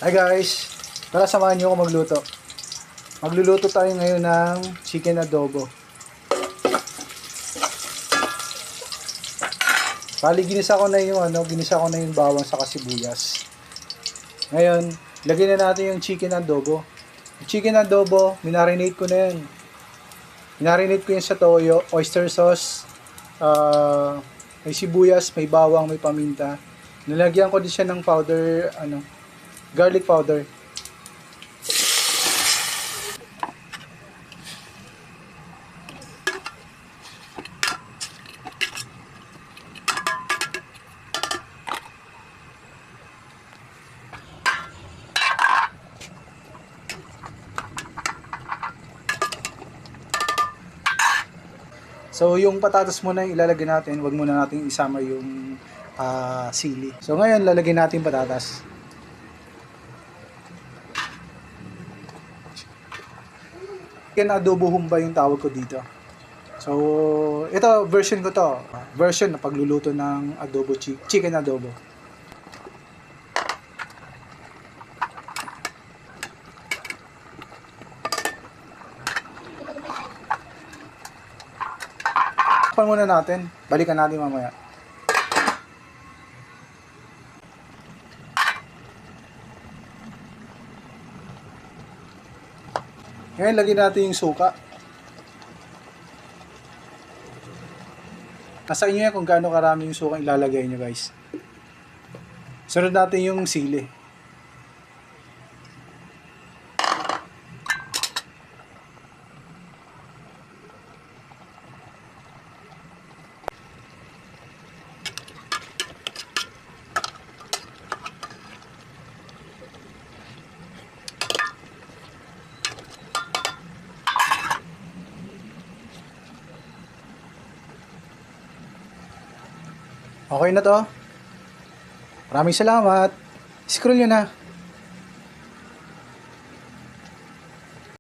Hi guys, tara samahan niyo ako magluto. Magluluto tayo ngayon ng chicken adobo. Bali ginisa ko na yung bawang sa sibuyas. Ngayon, lagyan na natin yung chicken adobo. Yung chicken adobo, minarinate ko na yan. Minarinate ko yan sa toyo, oyster sauce, may sibuyas, may bawang, may paminta. Nilagyan ko din siya ng powder, garlic powder. So, yung patatas muna yung ilalagay natin. Huwag muna natin isama yung sili. So, ngayon, lalagay natin patatas. Chicken adobo humba yung tawag ko dito. So, ito, version ko to. Version na pagluluto ng adobo, chicken adobo. Takpan muna natin. Balikan natin mamaya. Ngayon, lagyan natin yung suka. Nasa inyo yan kung gaano karami yung suka ilalagay nyo, guys. Sunod natin yung sili. Okay na to. Maraming salamat. Scroll nyo na.